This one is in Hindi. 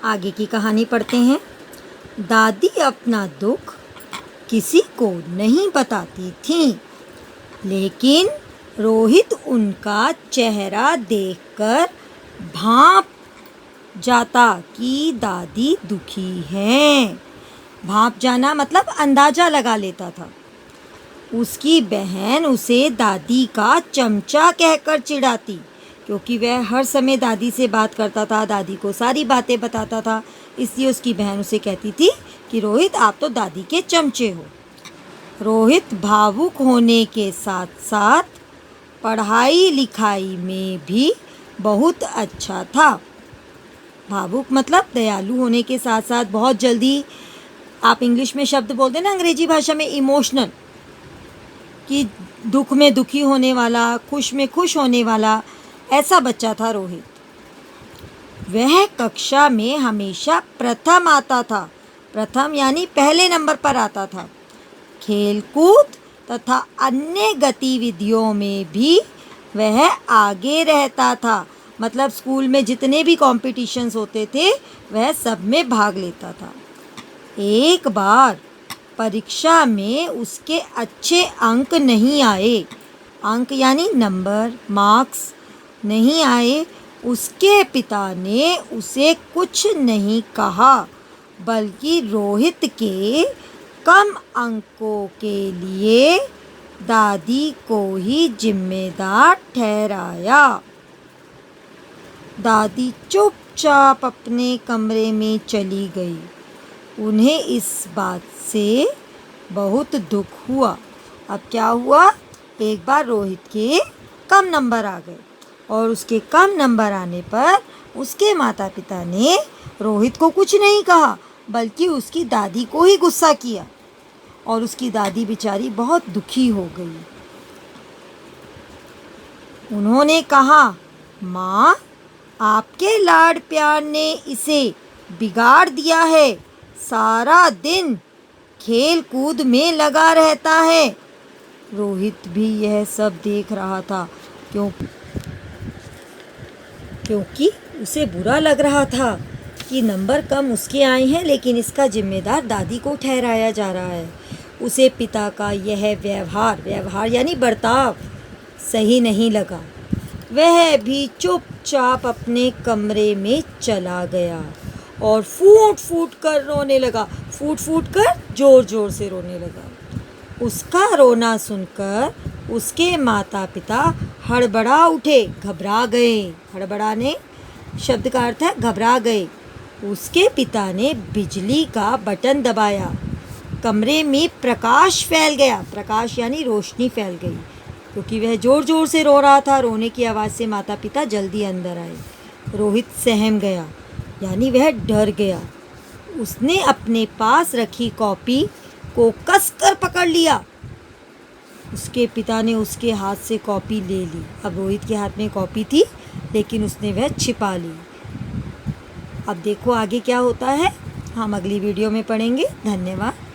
आगे की कहानी पढ़ते हैं। दादी अपना दुख किसी को नहीं बताती थीं, लेकिन रोहित उनका चेहरा देखकर भांप जाता कि दादी दुखी हैं। भांप जाना मतलब अंदाज़ा लगा लेता था। उसकी बहन उसे दादी का चमचा कहकर चिढ़ाती, क्योंकि वह हर समय दादी से बात करता था, दादी को सारी बातें बताता था। इसलिए उसकी बहन उसे कहती थी कि रोहित, आप तो दादी के चमचे हो। रोहित भावुक होने के साथ साथ पढ़ाई लिखाई में भी बहुत अच्छा था। भावुक मतलब दयालु होने के साथ साथ बहुत जल्दी, आप इंग्लिश में शब्द बोलते हैं ना, अंग्रेजी भाषा में इमोशनल, कि दुख में दुखी होने वाला, खुश में खुश होने वाला, ऐसा बच्चा था रोहित। वह कक्षा में हमेशा प्रथम आता था। प्रथम यानी पहले नंबर पर आता था। खेलकूद तथा अन्य गतिविधियों में भी वह आगे रहता था। मतलब स्कूल में जितने भी कॉम्पिटिशन्स होते थे वह सब में भाग लेता था। एक बार परीक्षा में उसके अच्छे अंक नहीं आए। अंक यानी नंबर, मार्क्स नहीं आए। उसके पिता ने उसे कुछ नहीं कहा, बल्कि रोहित के कम अंकों के लिए दादी को ही जिम्मेदार ठहराया। दादी चुपचाप अपने कमरे में चली गई। उन्हें इस बात से बहुत दुख हुआ। अब क्या हुआ, एक बार रोहित के कम नंबर आ गए और उसके कम नंबर आने पर उसके माता पिता ने रोहित को कुछ नहीं कहा, बल्कि उसकी दादी को ही गुस्सा किया और उसकी दादी बेचारी बहुत दुखी हो गई। उन्होंने कहा, माँ, आपके लाड प्यार ने इसे बिगाड़ दिया है। सारा दिन खेल कूद में लगा रहता है। रोहित भी यह सब देख रहा था, क्योंकि उसे बुरा लग रहा था कि नंबर कम उसके आए हैं, लेकिन इसका जिम्मेदार दादी को ठहराया जा रहा है। उसे पिता का यह व्यवहार यानी बर्ताव सही नहीं लगा। वह भी चुपचाप अपने कमरे में चला गया और फूट फूट कर रोने लगा। फूट फूट कर जोर जोर से रोने लगा। उसका रोना सुनकर उसके माता पिता हड़बड़ा उठे, घबरा गए। हड़बड़ाने शब्द का अर्थ है घबरा गए। उसके पिता ने बिजली का बटन दबाया। कमरे में प्रकाश फैल गया। प्रकाश यानी रोशनी फैल गई, क्योंकि वह जोर जोर से रो रहा था। रोने की आवाज़ से माता पिता जल्दी अंदर आए। रोहित सहम गया, यानी वह डर गया। उसने अपने पास रखी कॉपी को कसकर पकड़ लिया। उसके पिता ने उसके हाथ से कॉपी ले ली। अब रोहित के हाथ में कॉपी थी, लेकिन उसने वह छिपा ली। अब देखो आगे क्या होता है, हम अगली वीडियो में पढ़ेंगे। धन्यवाद।